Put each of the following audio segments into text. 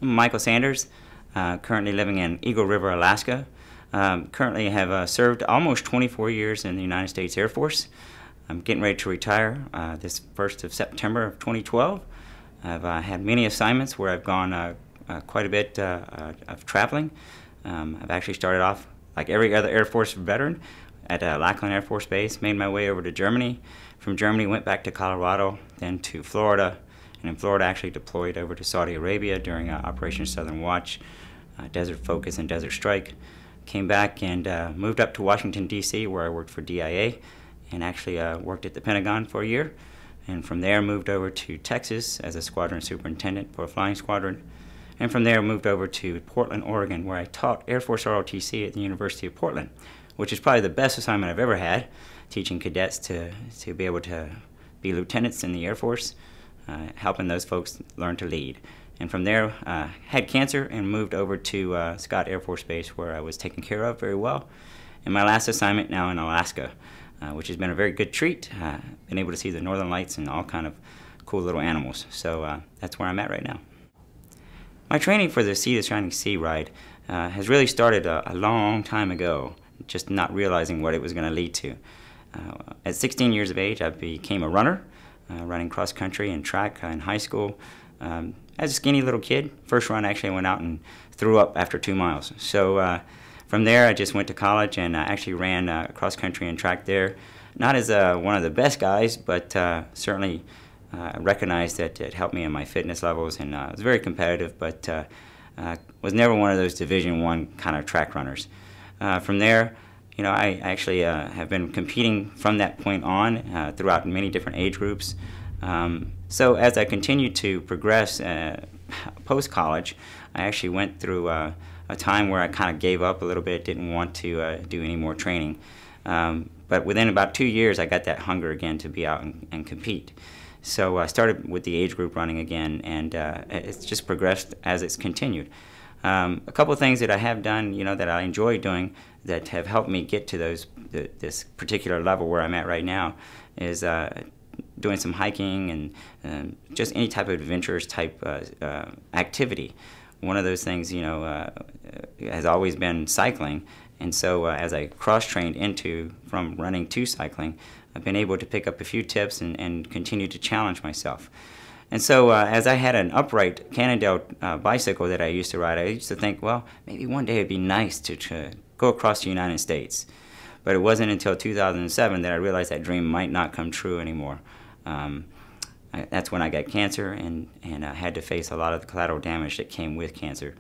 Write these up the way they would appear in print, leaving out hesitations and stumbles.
I'm Michael Sanders, currently living in Eagle River, Alaska. Currently have served almost 24 years in the United States Air Force. I'm getting ready to retire this 1st of September of 2012. I've had many assignments where I've gone quite a bit of traveling. I've actually started off like every other Air Force veteran at Lackland Air Force Base, made my way over to Germany. From Germany went back to Colorado, then to Florida, and in Florida actually deployed over to Saudi Arabia during Operation Southern Watch, Desert Focus and Desert Strike. Came back and moved up to Washington, D.C., where I worked for DIA, and actually worked at the Pentagon for a year. And from there moved over to Texas as a squadron superintendent for a flying squadron. And from there moved over to Portland, Oregon, where I taught Air Force ROTC at the University of Portland, which is probably the best assignment I've ever had, teaching cadets to be able to be lieutenants in the Air Force, helping those folks learn to lead. And from there, had cancer and moved over to Scott Air Force Base, where I was taken care of very well. And my last assignment now in Alaska, which has been a very good treat. Been able to see the northern lights and all kind of cool little animals. So that's where I'm at right now. My training for the Sea to Shining Sea ride has really started a long time ago, just not realizing what it was going to lead to. At 16 years of age, I became a runner, running cross country and track in high school. As a skinny little kid, first run actually I went out and threw up after 2 miles. So from there I just went to college and actually ran cross country and track there. Not as one of the best guys, but certainly recognized that it helped me in my fitness levels, and I was very competitive, but was never one of those Division I kind of track runners. From there, you know, I actually have been competing from that point on throughout many different age groups. So as I continued to progress post-college, I actually went through a time where I kind of gave up a little bit, didn't want to do any more training. But within about 2 years, I got that hunger again to be out and compete. So I started with the age group running again, and it's just progressed as it's continued. A couple of things that I have done, you know, that I enjoy doing that have helped me get to this particular level where I'm at right now is doing some hiking and just any type of adventurous type activity. One of those things, you know, has always been cycling, and so as I cross-trained from running to cycling, I've been able to pick up a few tips and continue to challenge myself. And so as I had an upright Cannondale bicycle that I used to ride, I used to think, well, maybe one day it'd be nice to go across the United States. But it wasn't until 2007 that I realized that dream might not come true anymore. That's when I got cancer and I had to face a lot of the collateral damage that came with cancer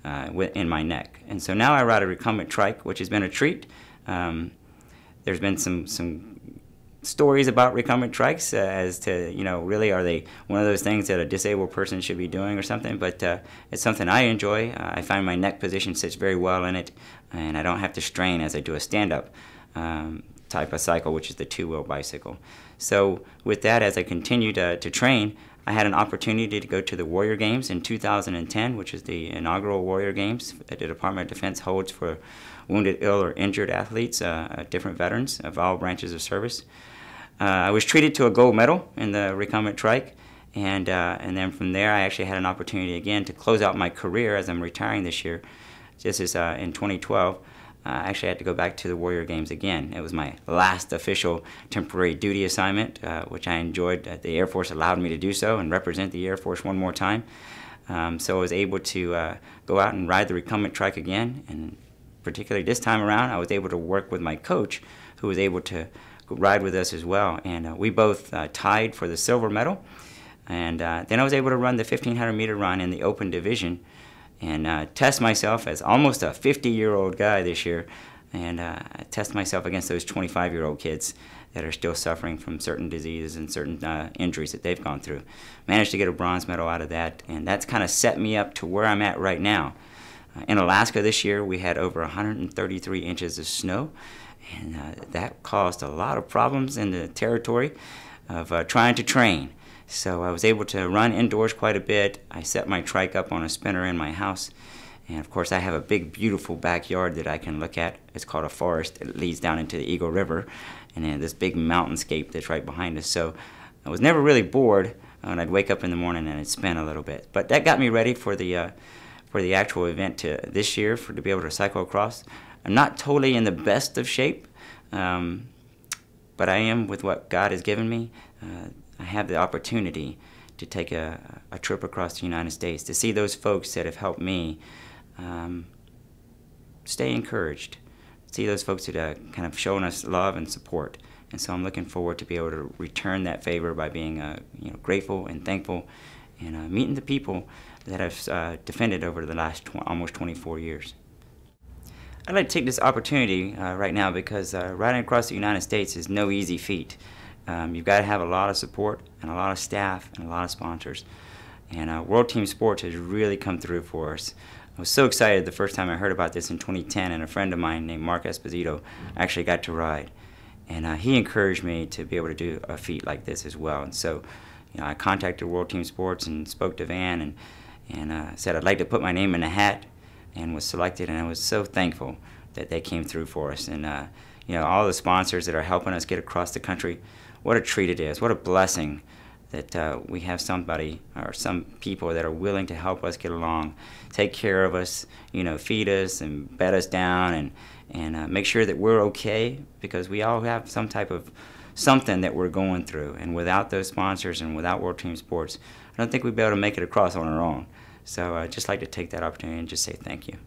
in my neck. And so now I ride a recumbent trike, which has been a treat. There's been some stories about recumbent trikes as to, you know, really are they one of those things that a disabled person should be doing or something, but it's something I enjoy. I find my neck position sits very well in it, and I don't have to strain as I do a stand-up type of cycle, which is the two-wheel bicycle. So with that, as I continued to train, I had an opportunity to go to the Warrior Games in 2010, which is the inaugural Warrior Games that the Department of Defense holds for wounded, ill, or injured athletes, different veterans of all branches of service. I was treated to a gold medal in the recumbent trike, and then from there I actually had an opportunity again to close out my career as I'm retiring this year. Just as in 2012, I actually had to go back to the Warrior Games again. It was my last official temporary duty assignment, which I enjoyed. The Air Force allowed me to do so and represent the Air Force one more time. So I was able to go out and ride the recumbent trike again, and particularly this time around I was able to work with my coach, who was able to ride with us as well, and we both tied for the silver medal. And then I was able to run the 1,500-meter run in the open division and test myself as almost a 50-year-old guy this year, and test myself against those 25-year-old kids that are still suffering from certain diseases and certain injuries that they've gone through. Managed to get a bronze medal out of that, and that's kind of set me up to where I'm at right now. In Alaska this year, we had over 133 inches of snow, and that caused a lot of problems in the territory of trying to train. So I was able to run indoors quite a bit. I set my trike up on a spinner in my house, and of course I have a big beautiful backyard that I can look at. It's called a forest. It leads down into the Eagle River, and then this big mountainscape that's right behind us. So I was never really bored and I'd wake up in the morning and I'd spin a little bit. But that got me ready for the actual event this year, to be able to cycle across. I'm not totally in the best of shape, but I am with what God has given me. I have the opportunity to take a trip across the United States, to see those folks that have helped me stay encouraged, see those folks that are kind of showing us love and support. And so I'm looking forward to be able to return that favor by being grateful and thankful, and meeting the people that I've defended over the last almost 24 years. I'd like to take this opportunity right now, because riding across the United States is no easy feat. You've got to have a lot of support and a lot of staff and a lot of sponsors. And World T.E.A.M Sports has really come through for us. I was so excited the first time I heard about this in 2010, and a friend of mine named Mark Esposito actually got to ride. And he encouraged me to be able to do a feat like this as well. And so, I contacted World T.E.A.M Sports and spoke to Van, and said I'd like to put my name in the hat, and was selected. And I was so thankful that they came through for us. And all the sponsors that are helping us get across the country, what a treat it is, what a blessing that we have somebody or some people that are willing to help us get along, take care of us, feed us and bed us down, and make sure that we're okay, because we all have some type of something that we're going through. And without those sponsors and without World T.E.A.M Sports, I don't think we'd be able to make it across on our own. So I'd just like to take that opportunity and just say thank you.